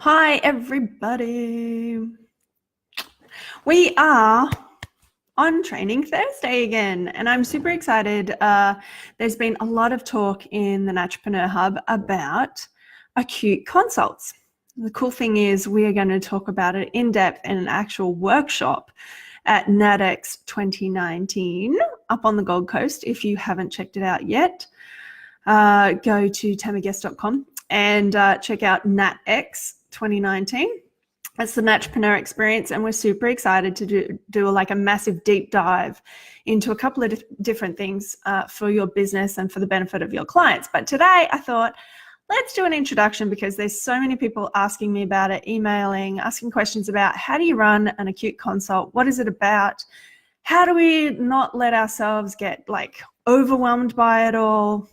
Hi, everybody. We are on Training Thursday again, and I'm super excited. There's been a lot of talk in the Naturpreneur Hub about acute consults. The cool thing is we are going to talk about it in depth in an actual workshop at NatX 2019 up on the Gold Coast. If you haven't checked it out yet, go to tammyguest.com and check out NatX 2019. It's the Naturpreneur experience, and we're super excited to do like a massive deep dive into a couple of different things for your business and for the benefit of your clients. But today I thought, let's do an introduction because there's so many people asking me about it, emailing, asking questions about how do you run an acute consult? What is it about? How do we not let ourselves get like overwhelmed by it all?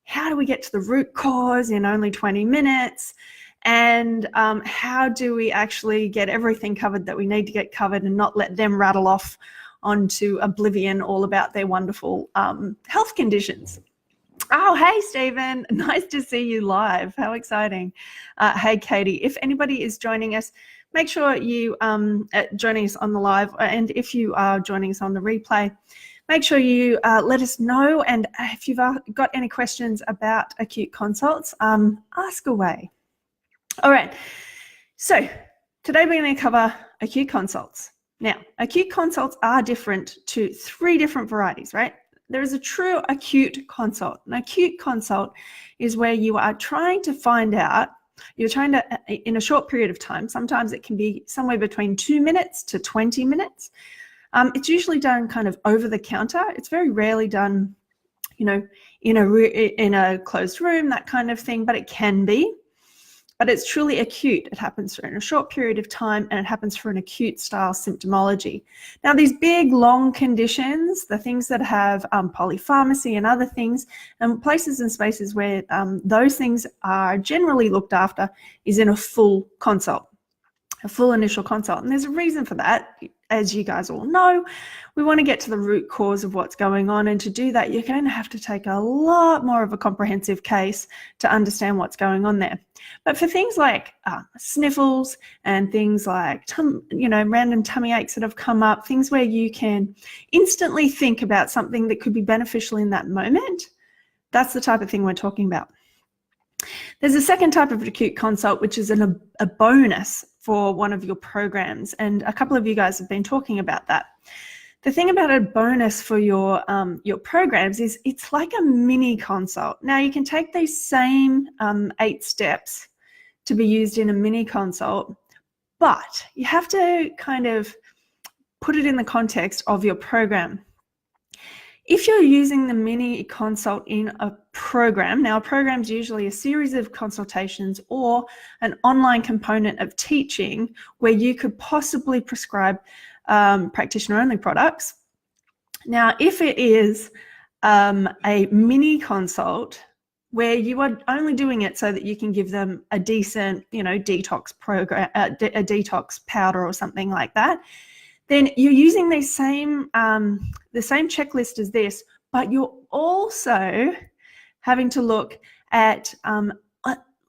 How do we get to the root cause in only 20 minutes? And how do we actually get everything covered that we need to get covered and not let them rattle off onto oblivion all about their wonderful health conditions? Oh, hey, Stephen. Nice to see you live. How exciting. Hey, Katie. If anybody is joining us, make sure you joining us on the live. And if you are joining us on the replay, make sure you let us know. And if you've got any questions about acute consults, ask away. All right, so today we're going to cover acute consults. Now, acute consults are different to three different varieties, right? There is a true acute consult. An acute consult is where you are trying to find out, you're trying to, in a short period of time, sometimes it can be somewhere between 2 minutes to 20 minutes. It's usually done kind of over the counter. It's very rarely done, you know, in a closed room, that kind of thing, but it can be. But it's truly acute. It happens in a short period of time, and it happens for an acute style symptomology. Now, these big, long conditions, the things that have polypharmacy and other things, and places and spaces where those things are generally looked after is in a full consult, a full initial consult. And there's a reason for that. As you guys all know, we want to get to the root cause of what's going on. And to do that, you're going to have to take a lot more of a comprehensive case to understand what's going on there. But for things like sniffles and things like, random tummy aches that have come up, things where you can instantly think about something that could be beneficial in that moment, that's the type of thing we're talking about. There's a second type of acute consult, which is a bonus for one of your programs. And a couple of you guys have been talking about that. The thing about a bonus for your programs is it's like a mini consult. Now, you can take these same 8 steps to be used in a mini consult, but you have to kind of put it in the context of your program. If you're using the mini consult in a program, now a program is usually a series of consultations or an online component of teaching where you could possibly prescribe practitioner-only products. Now, if it is a mini consult where you are only doing it so that you can give them a decent, detox program, a detox powder or something like that, then you're using the same checklist as this, but you're also having to look at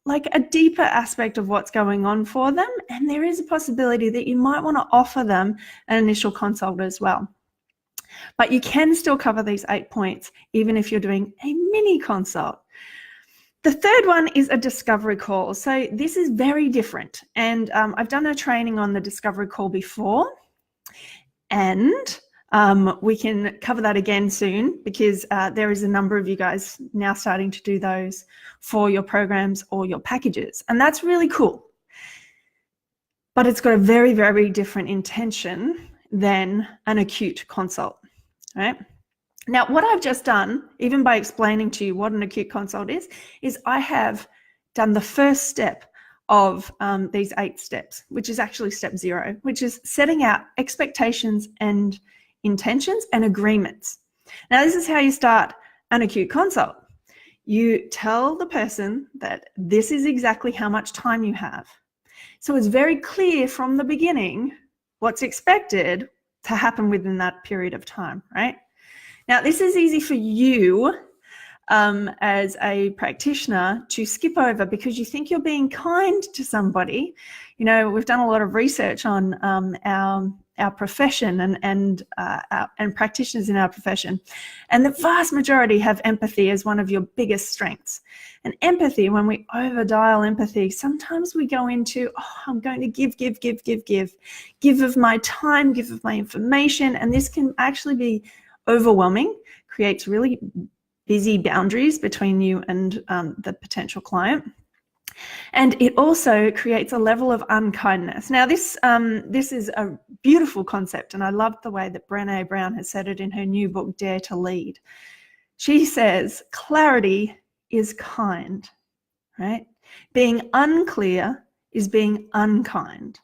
like a deeper aspect of what's going on for them. And there is a possibility that you might want to offer them an initial consult as well. But you can still cover these 8 points, even if you're doing a mini consult. The third one is a discovery call. So this is very different. And I've done a training on the discovery call before. And we can cover that again soon because there is a number of you guys now starting to do those for your programs or your packages. And that's really cool. But it's got a very, very different intention than an acute consult, right? Now, what I've just done, even by explaining to you what an acute consult is I have done the first step of these 8 steps, which is actually step 0, which is setting out expectations and intentions and agreements. Now, this is how you start an acute consult. You tell the person that this is exactly how much time you have. So it's very clear from the beginning what's expected to happen within that period of time, right? Now, this is easy for you as a practitioner to skip over because you think you're being kind to somebody. You know, we've done a lot of research on our profession and practitioners in our profession, and the vast majority have empathy as one of your biggest strengths. And empathy, when we overdial empathy, sometimes we go into, oh, I'm going to give of my time, give of my information, and this can actually be overwhelming, creates really busy boundaries between you and the potential client. And it also creates a level of unkindness. Now, this is a beautiful concept, and I love the way that Brené Brown has said it in her new book, Dare to Lead. She says, clarity is kind, right? Being unclear is being unkind.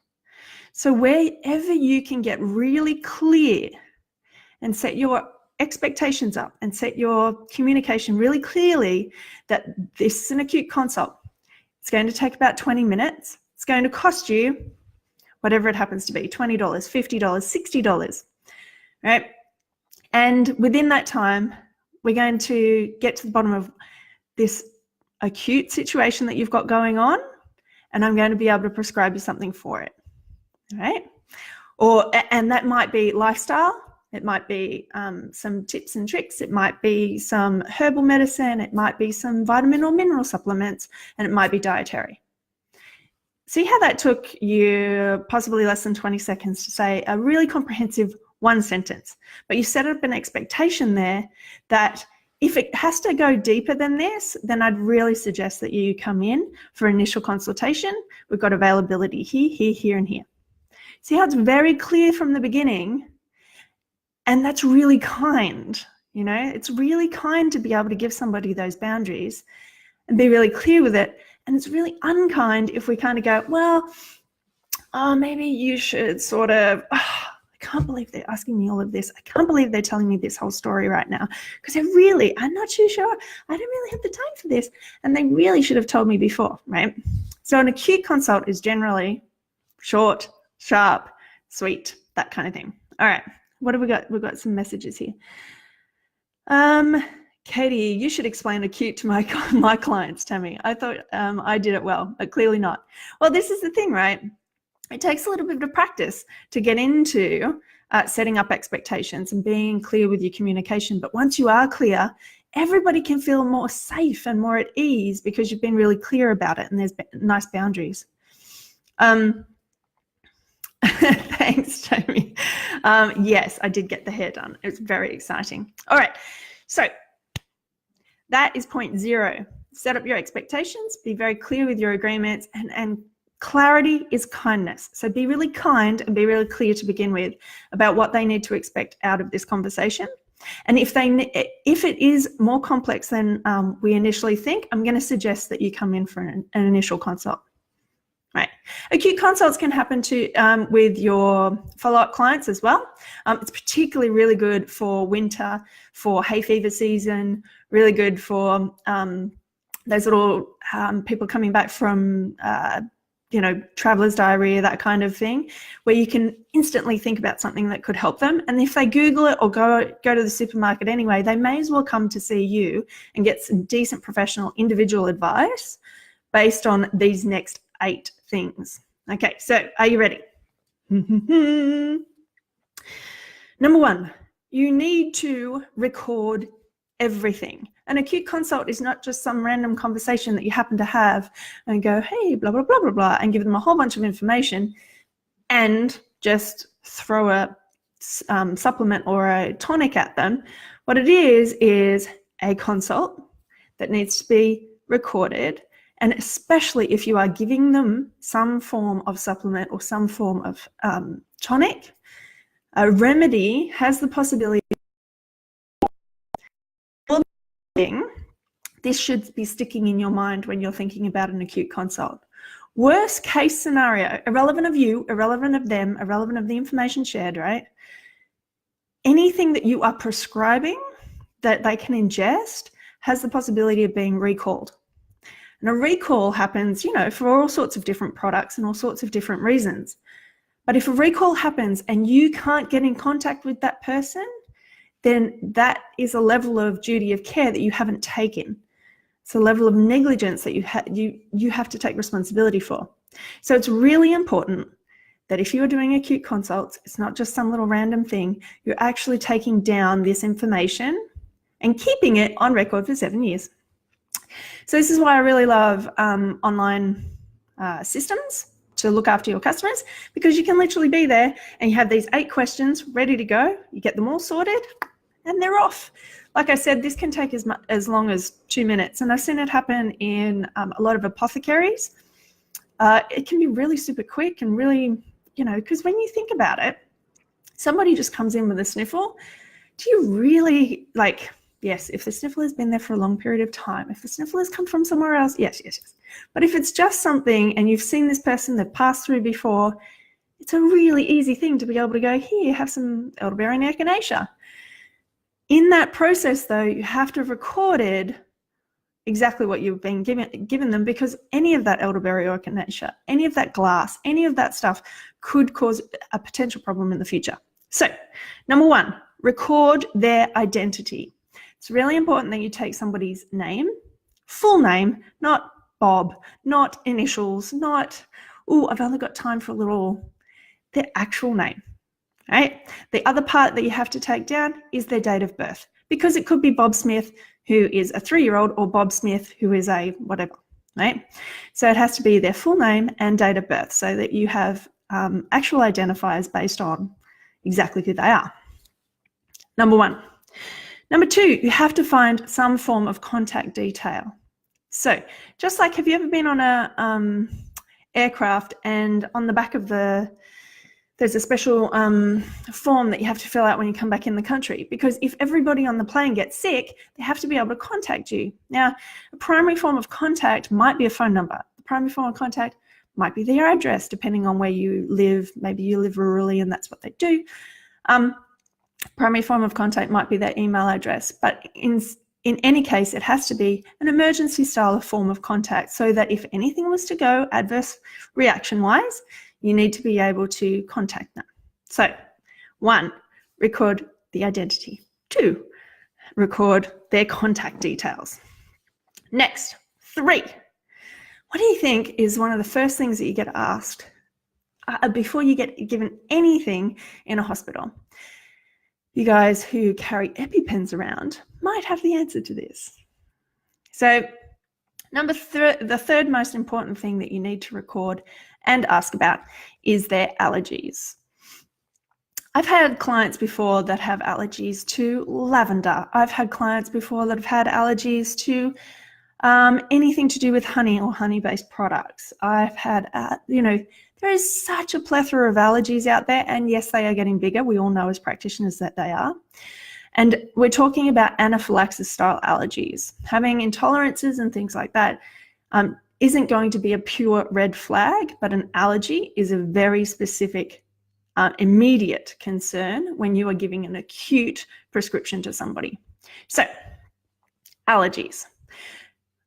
So wherever you can get really clear and set your expectations up and set your communication really clearly that this is an acute consult. It's going to take about 20 minutes. It's going to cost you whatever it happens to be, $20, $50, $60, right? And within that time, we're going to get to the bottom of this acute situation that you've got going on, and I'm going to be able to prescribe you something for it, right? And that might be lifestyle. It might be some tips and tricks. It might be some herbal medicine. It might be some vitamin or mineral supplements, and it might be dietary. See how that took you possibly less than 20 seconds to say a really comprehensive one sentence, but you set up an expectation there that if it has to go deeper than this, then I'd really suggest that you come in for initial consultation. We've got availability here, here, here, and here. See how it's very clear from the beginning, and that's really kind. You know, it's really kind to be able to give somebody those boundaries and be really clear with it. And it's really unkind if we kind of go, well, maybe you should sort of, I can't believe they're asking me all of this. I can't believe they're telling me this whole story right now because I'm not too sure. I don't really have the time for this. And they really should have told me before, right? So an acute consult is generally short, sharp, sweet, that kind of thing. All right, what have we got? We've got some messages here. Katie, you should explain acute to my clients, Tammy. I thought I did it well, but clearly not. Well, this is the thing, right? It takes a little bit of practice to get into setting up expectations and being clear with your communication. But once you are clear, everybody can feel more safe and more at ease because you've been really clear about it and there's nice boundaries. Thanks, Jamie. Yes, I did get the hair done. It was very exciting. All right, so that is point 0. Set up your expectations, be very clear with your agreements, and clarity is kindness. So be really kind and be really clear to begin with about what they need to expect out of this conversation. And if it is more complex than we initially think, I'm going to suggest that you come in for an initial consult. Right. Acute consults can happen with your follow-up clients as well. It's particularly really good for winter, for hay fever season, really good for those little people coming back from traveler's diarrhea, that kind of thing, where you can instantly think about something that could help them. And if they Google it or go to the supermarket anyway, they may as well come to see you and get some decent professional individual advice based on these next 8 things. Okay, so are you ready? Number 1, you need to record everything. An acute consult is not just some random conversation that you happen to have and go, hey, blah, blah, blah, blah, blah, and give them a whole bunch of information and just throw a supplement or a tonic at them. What it is a consult that needs to be recorded. And especially if you are giving them some form of supplement or some form of tonic, a remedy has the possibility. This should be sticking in your mind when you're thinking about an acute consult. Worst case scenario, irrelevant of you, irrelevant of them, irrelevant of the information shared, right? Anything that you are prescribing that they can ingest has the possibility of being recalled. And a recall happens, for all sorts of different products and all sorts of different reasons. But if a recall happens and you can't get in contact with that person, then that is a level of duty of care that you haven't taken. It's a level of negligence that you have to take responsibility for. So it's really important that if you're doing acute consults, it's not just some little random thing. You're actually taking down this information and keeping it on record for 7 years. So this is why I really love online systems to look after your customers, because you can literally be there and you have these 8 questions ready to go. You get them all sorted and they're off. Like I said, this can take as long as 2 minutes, and I've seen it happen in a lot of apothecaries. It can be really super quick and really, because when you think about it, somebody just comes in with a sniffle. Do you really, yes, if the sniffle has been there for a long period of time, if the sniffle has come from somewhere else, yes. But if it's just something and you've seen this person, they've passed through before, it's a really easy thing to be able to go, here, have some elderberry and echinacea. In that process, though, you have to have recorded exactly what you've been given them, because any of that elderberry or echinacea, any of that glass, any of that stuff could cause a potential problem in the future. So, number 1, record their identity. It's really important that you take somebody's name, full name, not Bob, not initials, not, I've only got time for a little, their actual name, right? The other part that you have to take down is their date of birth, because it could be Bob Smith, who is a 3-year-old, or Bob Smith, who is a whatever, right? So it has to be their full name and date of birth so that you have actual identifiers based on exactly who they are. Number 1. Number 2, you have to find some form of contact detail. So just like, have you ever been on a aircraft and on the back of there's a special form that you have to fill out when you come back in the country, because if everybody on the plane gets sick, they have to be able to contact you. Now, a primary form of contact might be a phone number. The primary form of contact might be their address, depending on where you live. Maybe you live rurally and that's what they do. Primary form of contact might be their email address, but in any case, it has to be an emergency style form of contact, so that if anything was to go adverse reaction-wise, you need to be able to contact them. So 1, record the identity. 2, record their contact details. Next, 3, what do you think is one of the first things that you get asked before you get given anything in a hospital? You guys who carry EpiPens around might have the answer to this. So the third most important thing that you need to record and ask about is their allergies. I've had clients before that have allergies to lavender. I've had clients before that have had allergies to anything to do with honey or honey-based products. I've had, there is such a plethora of allergies out there, and yes, they are getting bigger. We all know as practitioners that they are. And we're talking about anaphylaxis-style allergies. Having intolerances and things like that isn't going to be a pure red flag, but an allergy is a very specific, immediate concern when you are giving an acute prescription to somebody. So, allergies.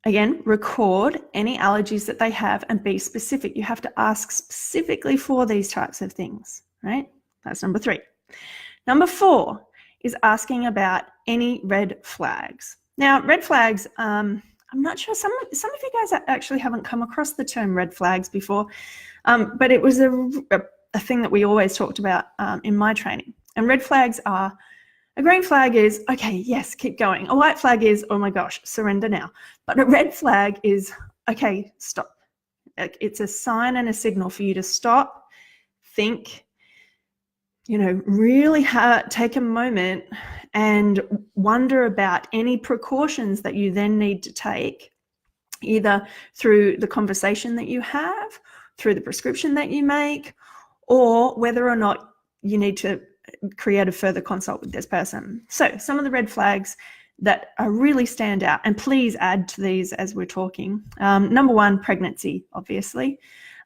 Again, record any allergies that they have and be specific. You have to ask specifically for these types of things, right? That's number 3. Number 4 is asking about any red flags. Now, red flags, I'm not sure, some of you guys actually haven't come across the term red flags before, but it was a thing that we always talked about in my training. And red flags are, a green flag is, okay, yes, keep going. A white flag is, oh my gosh, surrender now. But a red flag is, okay, stop. It's a sign and a signal for you to stop, think, really take a moment and wonder about any precautions that you then need to take, either through the conversation that you have, through the prescription that you make, or whether or not you need to create a further consult with this person. So some of the red flags that really stand out, and please add to these as we're talking. Number 1, pregnancy, obviously.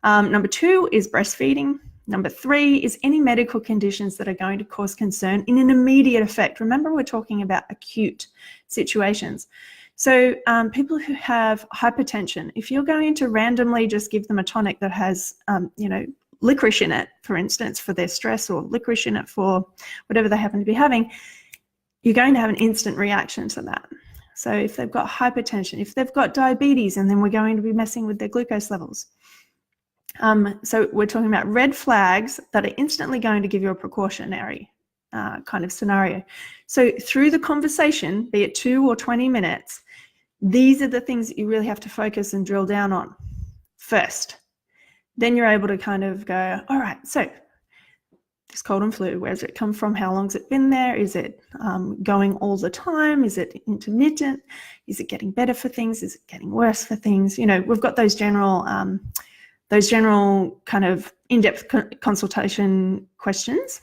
Number 2 is breastfeeding. Number 3 is any medical conditions that are going to cause concern in an immediate effect. Remember, we're talking about acute situations. So people who have hypertension, if you're going to randomly just give them a tonic that has, licorice in it, for instance, for their stress, or licorice in it for whatever they happen to be having, you're going to have an instant reaction to that. So if they've got hypertension, if they've got diabetes, and then we're going to be messing with their glucose levels. So we're talking about red flags that are instantly going to give you a precautionary kind of scenario. So through the conversation, be it 2 or 20 minutes, these are the things that you really have to focus and drill down on first. Then you're able to kind of go, all right, so this cold and flu, where does it come from? How long's it been there? Is it going all the time? Is it intermittent? Is it getting better for things? Is it getting worse for things? You know, we've got those general kind of in-depth consultation questions,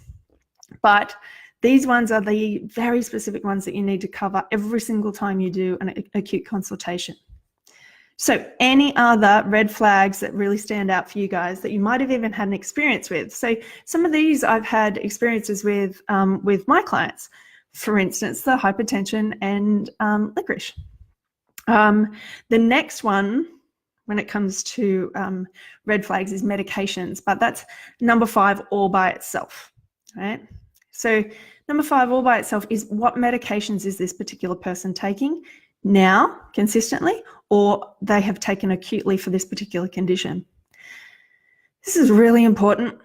but these ones are the very specific ones that you need to cover every single time you do an acute consultation. So any other red flags that really stand out for you guys that you might have even had an experience with? So some of these I've had experiences with my clients. For instance, the hypertension and licorice. The next one, when it comes to red flags, is medications, but that's number 5 all by itself, right? So number 5 all by itself is, what medications is this particular person taking now consistently, or they have taken acutely for this particular condition? This is really important,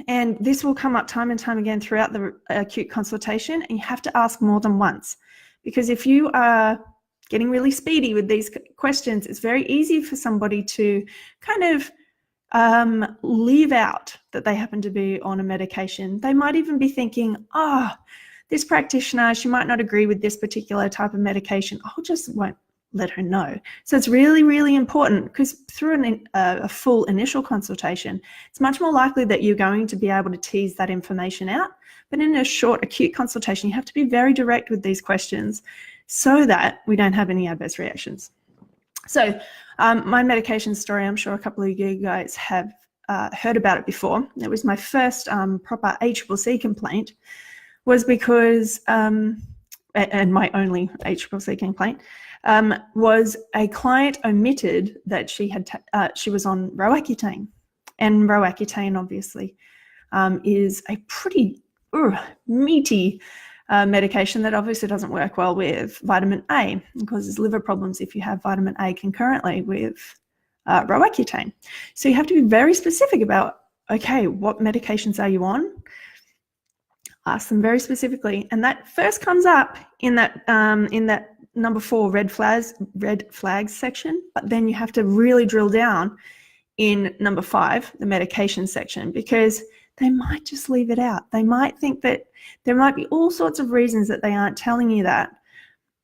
and this will come up time and time again throughout the acute consultation, and you have to ask more than once, because if you are getting really speedy with these questions, it's very easy for somebody to kind of leave out that they happen to be on a medication. They might even be thinking, oh, this practitioner, she might not agree with this particular type of medication. I just won't let her know. So it's really, really important, because through a full initial consultation, it's much more likely that you're going to be able to tease that information out. But in a short acute consultation, you have to be very direct with these questions so that we don't have any adverse reactions. So my medication story, I'm sure a couple of you guys have heard about it before. It was my first proper ACCC complaint, was because, and my only ACCC complaint, was a client omitted that she was on Roaccutane. And Roaccutane, obviously, is a pretty meaty medication that obviously doesn't work well with vitamin A, and causes liver problems if you have vitamin A concurrently with Roaccutane. So you have to be very specific about, okay, what medications are you on? Ask them very specifically, and that first comes up in that number 4 red flags section. But then you have to really drill down in number 5, the medication section, because they might just leave it out. They might think that there might be all sorts of reasons that they aren't telling you that.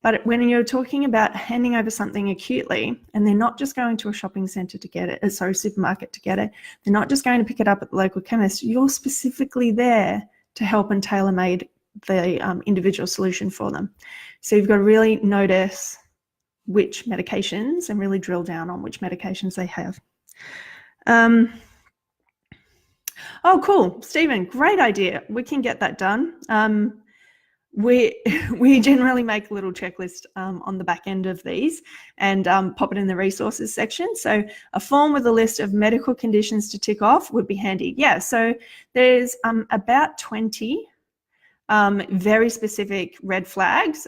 But when you're talking about handing over something acutely, and they're not just going to a shopping centre to get it, supermarket to get it, they're not just going to pick it up at the local chemist, you're specifically there to help and tailor-made the individual solution for them. So you've got to really notice which medications and really drill down on which medications they have. Oh, cool, Stephen, great idea. We can get that done. We generally make a little checklist on the back end of these and pop it in the resources section. So a form with a list of medical conditions to tick off would be handy. Yeah, so there's about 20 very specific red flags.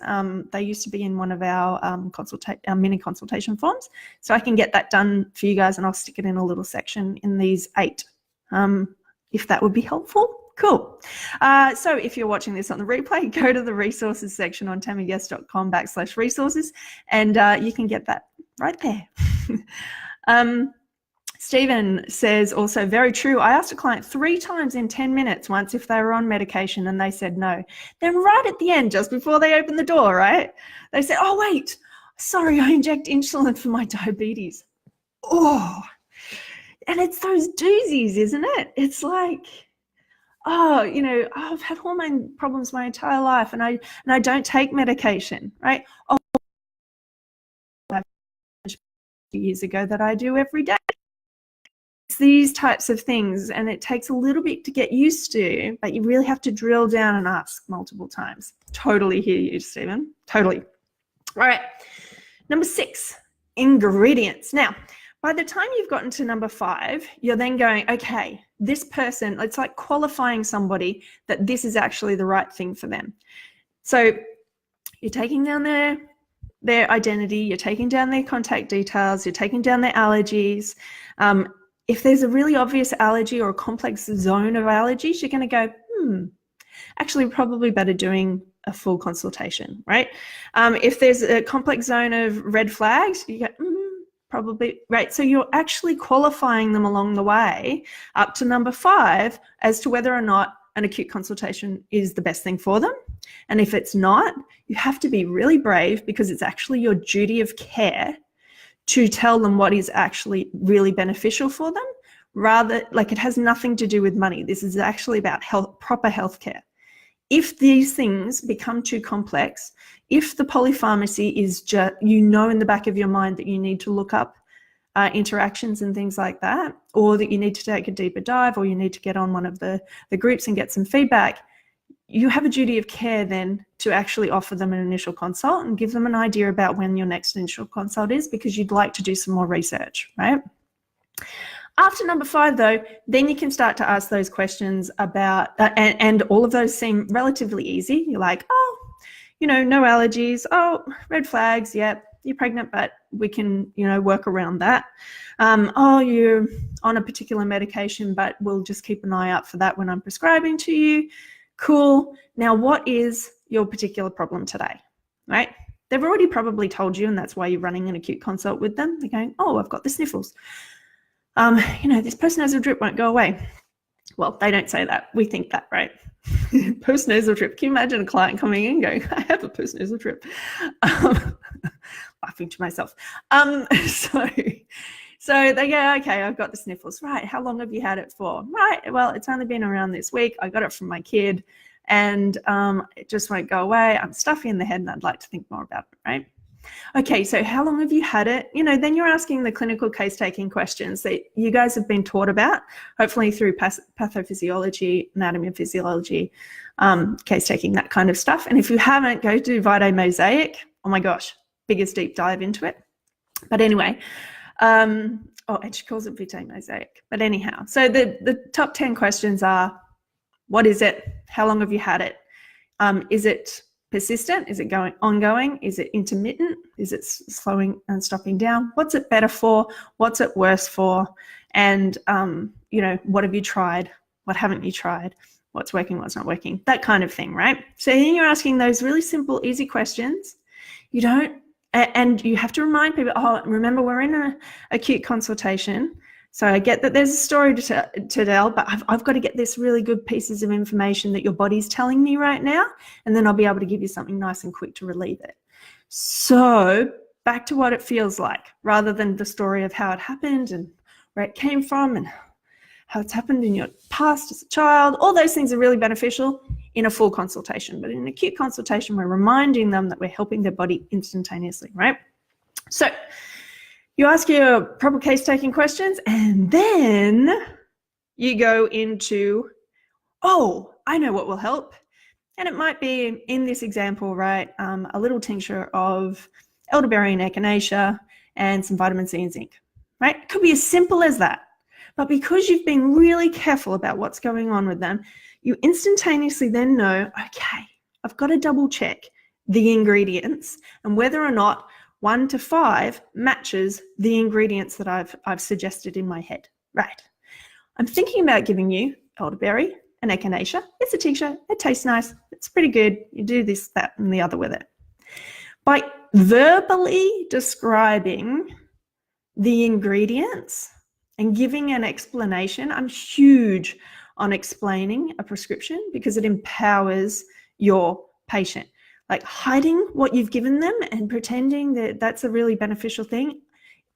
They used to be in one of our mini consultation forms. So I can get that done for you guys, and I'll stick it in a little section in these 8, if that would be helpful. Cool. So if you're watching this on the replay, go to the resources section on tammyguest.com/resources, and you can get that right there. Stephen says also, very true. I asked a client 3 times in 10 minutes once if they were on medication, and they said no. Then right at the end, just before they opened the door, right, they said, oh, wait, sorry, I inject insulin for my diabetes. Oh, and it's those doozies, isn't it? It's like, oh, you know, I've had hormone problems my entire life, and I don't take medication, right? Oh, years ago that I do every day. It's these types of things, and it takes a little bit to get used to, but you really have to drill down and ask multiple times. Totally hear you, Stephen. Totally. All right. Number 6, ingredients. Now, by the time you've gotten to number 5, you're then going, okay, this person, it's like qualifying somebody that this is actually the right thing for them. So You're taking down their identity, you're taking down their contact details, you're taking down their allergies. If there's a really obvious allergy or a complex zone of allergies, you're going to go, actually probably better doing a full consultation, right? If there's a complex zone of red flags, you go, probably, right? So you're actually qualifying them along the way up to number 5 as to whether or not an acute consultation is the best thing for them. And if it's not, you have to be really brave, because it's actually your duty of care to tell them what is actually really beneficial for them. Rather, like, it has nothing to do with money. This is actually about health, proper healthcare. If these things become too complex, if the polypharmacy is just, in the back of your mind that you need to look up interactions and things like that, or that you need to take a deeper dive, or you need to get on one of the groups and get some feedback, you have a duty of care then to actually offer them an initial consult and give them an idea about when your next initial consult is, because you'd like to do some more research, right? After number 5, though, then you can start to ask those questions about, and all of those seem relatively easy. You're like, no allergies. Oh, red flags. Yep, you're pregnant, but we can, work around that. You're on a particular medication, but we'll just keep an eye out for that when I'm prescribing to you. Cool. Now, what is your particular problem today, right? They've already probably told you, and that's why you're running an acute consult with them. They're going, I've got the sniffles. This postnasal drip won't go away. Well, they don't say that. We think that, right? Postnasal drip. Can you imagine a client coming in going, I have a postnasal drip? Laughing to myself. So they go, okay, I've got the sniffles. Right, how long have you had it for? Right, well, it's only been around this week. I got it from my kid, and it just won't go away. I'm stuffy in the head, and I'd like to think more about it, right? Okay, so how long have you had it? Then you're asking the clinical case-taking questions that you guys have been taught about, hopefully through pathophysiology, anatomy and physiology, case-taking, that kind of stuff. And if you haven't, go do Vitae Mosaic. Oh my gosh, biggest deep dive into it. But anyway, and she calls it Vitae Mosaic. But anyhow, so the top 10 questions are, what is it? How long have you had it? Is it persistent? Is it ongoing? Is it intermittent? Is it slowing and stopping down? What's it better for? What's it worse for? And, what have you tried? What haven't you tried? What's working? What's not working? That kind of thing, right? So then you're asking those really simple, easy questions. And you have to remind people, remember, we're in an acute consultation. So I get that there's a story to tell, but I've got to get this really good pieces of information that your body's telling me right now, and then I'll be able to give you something nice and quick to relieve it. So back to what it feels like, rather than the story of how it happened and where it came from and how it's happened in your past as a child. All those things are really beneficial in a full consultation, but in an acute consultation, we're reminding them that we're helping their body instantaneously, right? So you ask your proper case-taking questions, and then you go into, I know what will help. And it might be, in this example, right, a little tincture of elderberry and echinacea and some vitamin C and zinc, right? It could be as simple as that. But because you've been really careful about what's going on with them, you instantaneously then know, okay, I've got to double check the ingredients and whether or not 1 to 5 matches the ingredients that I've suggested in my head. Right. I'm thinking about giving you elderberry and echinacea. It's a tincture. It tastes nice. It's pretty good. You do this, that, and the other with it. By verbally describing the ingredients and giving an explanation, I'm huge on explaining a prescription because it empowers your patient. Like hiding what you've given them and pretending that that's a really beneficial thing,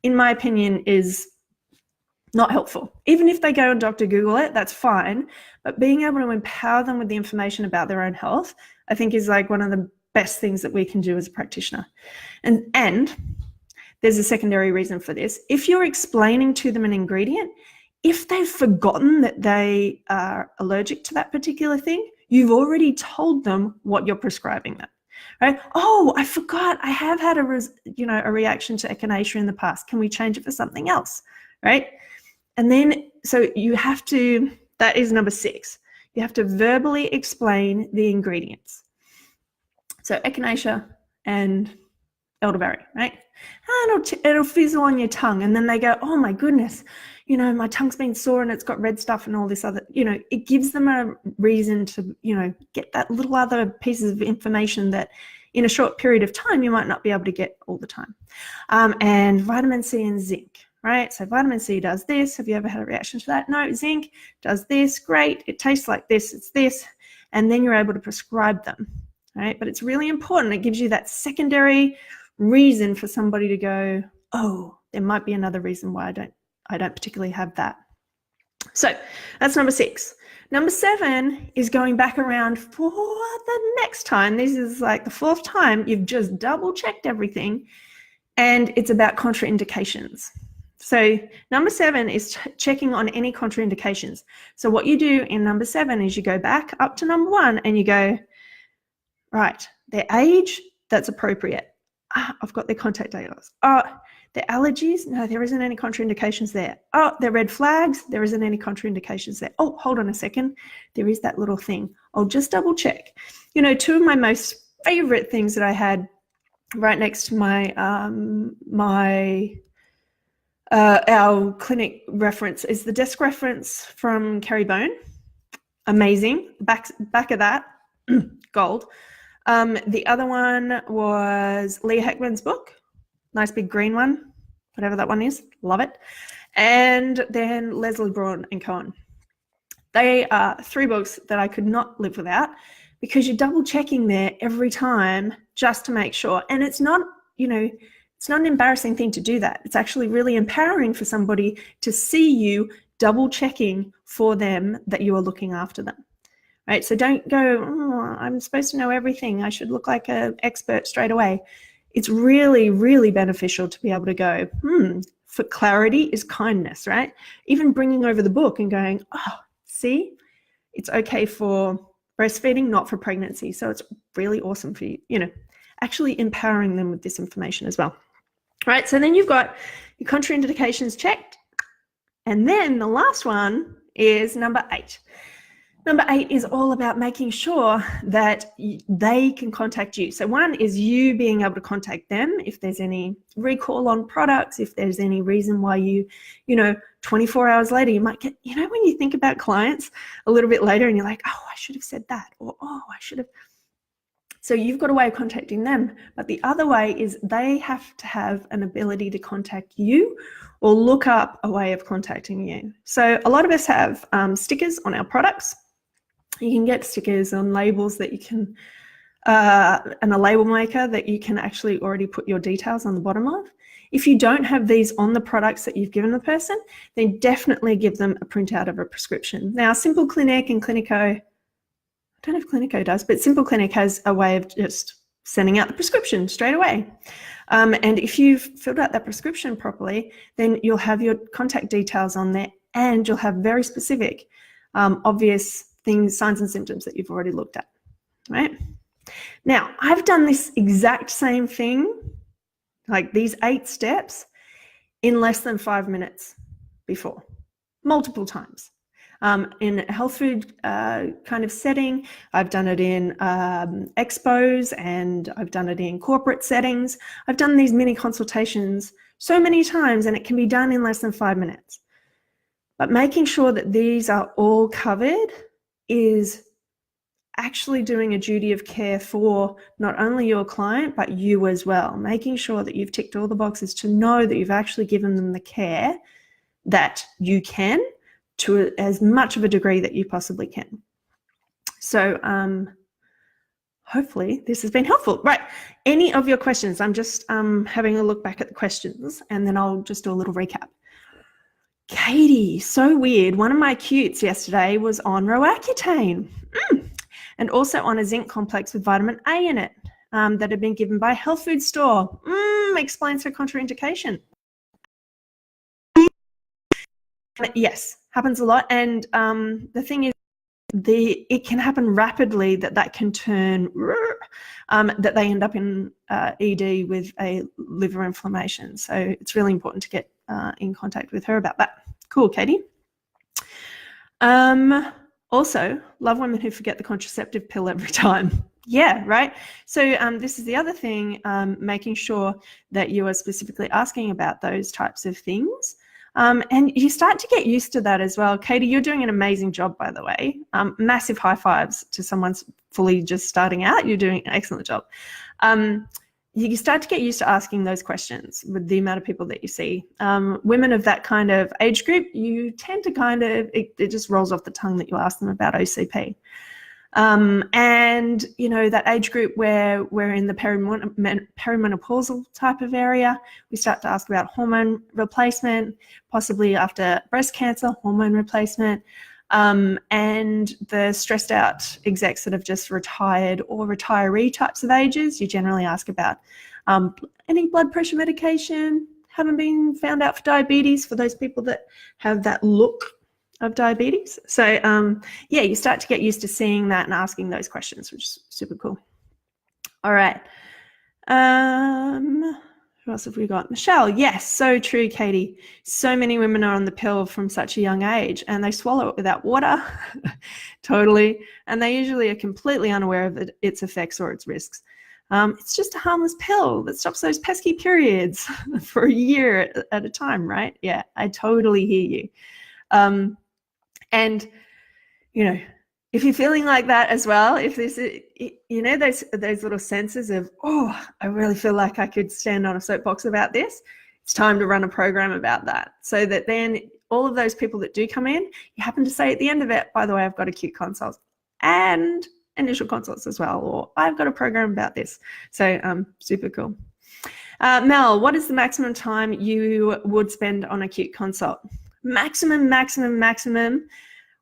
in my opinion, is not helpful. Even if they go and Dr. Google it, that's fine. But being able to empower them with the information about their own health, I think is like one of the best things that we can do as a practitioner. And there's a secondary reason for this. If you're explaining to them an ingredient, if they've forgotten that they are allergic to that particular thing, you've already told them what you're prescribing them. Right? Oh, I forgot. I have had a reaction to echinacea in the past. Can we change it for something else? Right? And then, so you have to, that is number 6. You have to verbally explain the ingredients. So echinacea, and elderberry, right? And it'll fizzle on your tongue, and then they go, oh my goodness, my tongue's been sore and it's got red stuff and all this other, it gives them a reason to, get that little other pieces of information that in a short period of time you might not be able to get all the time. And vitamin C and zinc, right? So vitamin C does this. Have you ever had a reaction to that? No. Zinc does this. Great. It tastes like this. It's this. And then you're able to prescribe them, right? But it's really important. It gives you that secondary reason for somebody to go, oh, there might be another reason why I don't particularly have that. So that's number 6. Number 7 is going back around for the next time. This is like the 4th time you've just double checked everything, and it's about contraindications. So number 7 is checking on any contraindications. So what you do in number 7 is you go back up to number 1 and you go, right, their age, that's appropriate. I've got their contact details. Oh, their allergies, no, there isn't any contraindications there. Oh, their red flags, there isn't any contraindications there. Oh, hold on a second, there is that little thing. I'll just double check. 2 of my most favorite things that I had right next to my our clinic reference is the desk reference from Kerry Bone. Amazing. Back of that, gold. The other one was Leah Heckman's book, nice big green one, whatever that one is, love it. And then Leslie Braun and Cohen. They are 3 books that I could not live without, because you're double checking there every time just to make sure. And it's not, it's not an embarrassing thing to do that. It's actually really empowering for somebody to see you double checking for them that you are looking after them. Right? So don't go, oh, I'm supposed to know everything. I should look like an expert straight away. It's really, really beneficial to be able to go, for clarity is kindness, right? Even bringing over the book and going, oh, see, it's okay for breastfeeding, not for pregnancy. So it's really awesome for you, actually empowering them with this information as well. Right? So then you've got your contraindications checked. And then the last one is number 8. Number 8 is all about making sure that they can contact you. So 1 is you being able to contact them if there's any recall on products, if there's any reason why you 24 hours later, you might get, when you think about clients a little bit later and you're like, oh, I should have said that, or oh, I should have. So you've got a way of contacting them. But the other way is they have to have an ability to contact you or look up a way of contacting you. So a lot of us have stickers on our products. You can get stickers on labels that you can, and a label maker that you can actually already put your details on the bottom of. If you don't have these on the products that you've given the person, then definitely give them a printout of a prescription. Now, Simple Clinic and Clinico, I don't know if Clinico does, but Simple Clinic has a way of just sending out the prescription straight away. And if you've filled out that prescription properly, then you'll have your contact details on there, and you'll have very specific, obvious things, signs and symptoms that you've already looked at, right? Now, I've done this exact same thing, like these 8 steps, in less than 5 minutes before, multiple times. In a health food kind of setting, I've done it in expos, and I've done it in corporate settings. I've done these mini consultations so many times, and it can be done in less than 5 minutes. But making sure that these are all covered is actually doing a duty of care for not only your client, but you as well. Making sure that you've ticked all the boxes to know that you've actually given them the care that you can, to as much of a degree that you possibly can. So hopefully this has been helpful. Right, any of your questions? I'm just having a look back at the questions, and then I'll just do a little recap. Katie, so weird. One of my acutes yesterday was on Roaccutane and also on a zinc complex with vitamin A in it that had been given by a health food store. Explains her contraindication. Yes, happens a lot. And the thing is, it can happen rapidly that can turn, that they end up in ED with a liver inflammation. So it's really important to get in contact with her about that. Cool, Katie. Also, love women who forget the contraceptive pill every time. Yeah, right. So this is the other thing, making sure that you are specifically asking about those types of things. And you start to get used to that as well. Katie, you're doing an amazing job, by the way. Massive high fives to someone's fully just starting out. You're doing an excellent job. You start to get used to asking those questions with the amount of people that you see. Women of that kind of age group, you tend to it just rolls off the tongue that you ask them about OCP. And, that age group where we're in the perimenopausal type of area, we start to ask about hormone replacement, possibly after breast cancer, hormone replacement, and the stressed out execs that have just retired or retiree types of ages, you generally ask about any blood pressure medication, haven't been found out for diabetes for those people that have that look of diabetes. So you start to get used to seeing that and asking those questions, which is super cool. All right. Who else have we got? Michelle. Yes, so true, Katie. So many women are on the pill from such a young age and they swallow it without water. Totally. And they usually are completely unaware of its effects or its risks. It's just a harmless pill that stops those pesky periods for a year at a time, right? Yeah, I totally hear you. And, if you're feeling like that as well, if there's, those little senses of, I really feel like I could stand on a soapbox about this, it's time to run a program about that. So that then all of those people that do come in, you happen to say at the end of it, by the way, I've got acute consults and initial consults as well, or I've got a program about this. So super cool. Mel, what is the maximum time you would spend on acute consult? Maximum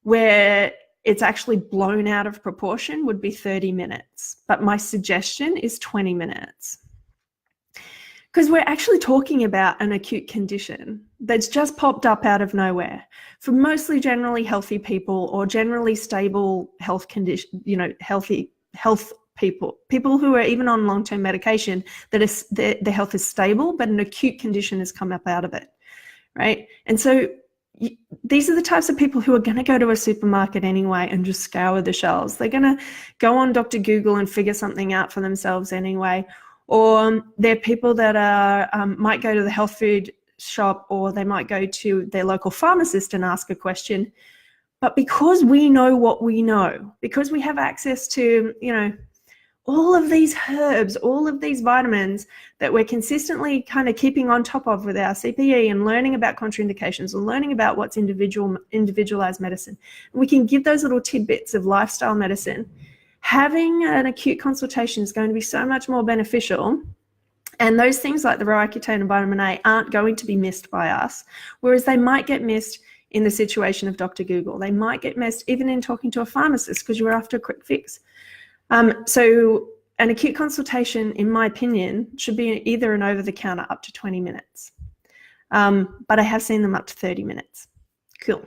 where it's actually blown out of proportion would be 30 minutes. But my suggestion is 20 minutes. Because we're actually talking about an acute condition that's just popped up out of nowhere. For mostly generally healthy people or generally stable health condition, healthy health people who are even on long-term medication, that is their health is stable, but an acute condition has come up out of it, right? And so these are the types of people who are going to go to a supermarket anyway and just scour the shelves. They're going to go on Dr. Google and figure something out for themselves anyway. Or they're people that might go to the health food shop, or they might go to their local pharmacist and ask a question. But because we know what we know, because we have access to, all of these herbs, all of these vitamins that we're consistently kind of keeping on top of with our CPE and learning about contraindications and learning about what's individualized medicine. And we can give those little tidbits of lifestyle medicine. Having an acute consultation is going to be so much more beneficial. And those things like the Roaccutane and vitamin A aren't going to be missed by us, whereas they might get missed in the situation of Dr. Google. They might get missed even in talking to a pharmacist because you're after a quick fix. So an acute consultation, in my opinion, should be either an over-the-counter up to 20 minutes. But I have seen them up to 30 minutes. Cool.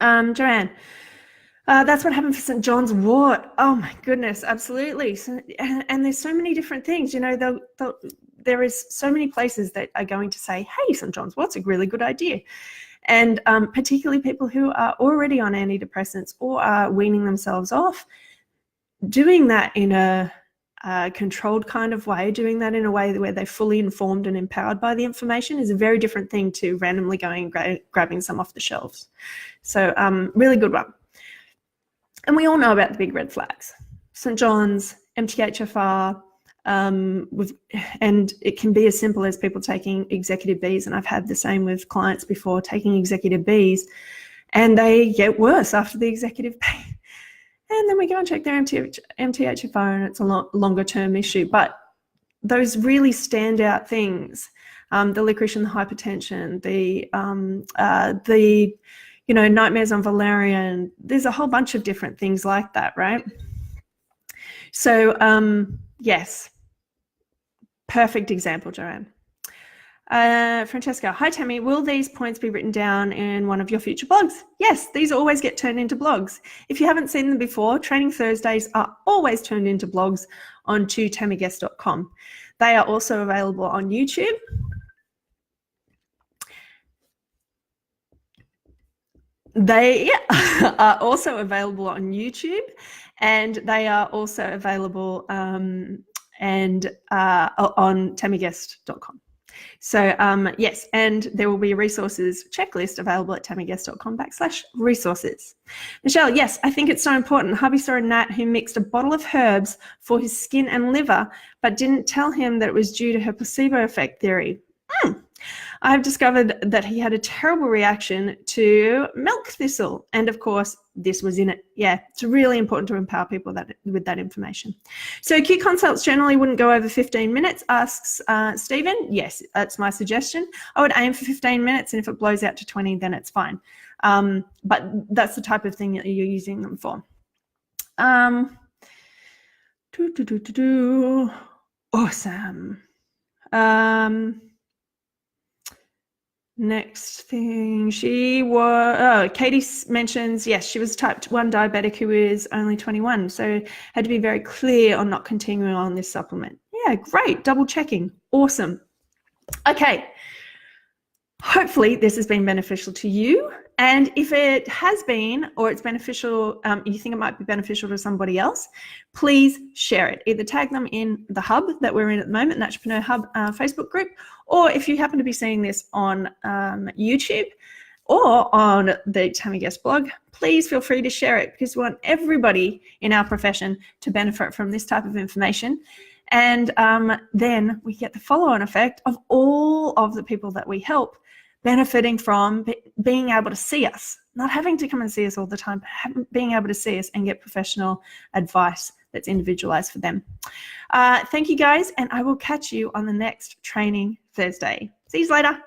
Joanne, that's what happened for St. John's wort. Oh my goodness, absolutely. So, and there's so many different things, there is so many places that are going to say, hey, St. John's wort's a really good idea. And particularly people who are already on antidepressants or are weaning themselves off, doing that in a controlled kind of way, doing that in a way where they're fully informed and empowered by the information is a very different thing to randomly going and grabbing some off the shelves. So really good one. And we all know about the big red flags. St. John's, MTHFR, and it can be as simple as people taking executive Bs, and I've had the same with clients before, taking executive Bs, and they get worse after the executive B. And then we go and check their MTHFR, and it's a longer term issue. But those really standout things, the licorice and the hypertension, the nightmares on valerian, there's a whole bunch of different things like that, right? So yes, perfect example, Joanne. Francesca, hi Tammy, will these points be written down in one of your future blogs? Yes, these always get turned into blogs. If you haven't seen them before, Training Thursdays are always turned into blogs onto tammyguest.com. They are also available on YouTube. They are also available on YouTube, and they are also available on tammyguest.com. So yes, and there will be a resources checklist available at tammyguest.com/resources. Michelle, yes, I think it's so important. Hubby saw a Nat who mixed a bottle of herbs for his skin and liver, but didn't tell him that it was due to her placebo effect theory. I've discovered that he had a terrible reaction to milk thistle. And of course, this was in it. Yeah, it's really important to empower people with that information. So Acute Consults generally wouldn't go over 15 minutes, asks Stephen. Yes, that's my suggestion. I would aim for 15 minutes, and if it blows out to 20, then it's fine. But that's the type of thing that you're using them for. Awesome. Next thing, Katie mentions, yes, she was type 1 diabetic who is only 21, so had to be very clear on not continuing on this supplement. Yeah, great, double checking, awesome. Okay, hopefully this has been beneficial to you, and if it has been, or it's beneficial, you think it might be beneficial to somebody else, please share it. Either tag them in the hub that we're in at the moment, Naturopreneur Hub Facebook group, or if you happen to be seeing this on YouTube or on the Tammy Guest blog, please feel free to share it, because we want everybody in our profession to benefit from this type of information. And then we get the follow-on effect of all of the people that we help benefiting from being able to see us, not having to come and see us all the time, but being able to see us and get professional advice that's individualized for them. Thank you guys, and I will catch you on the next Training Thursday. See you later.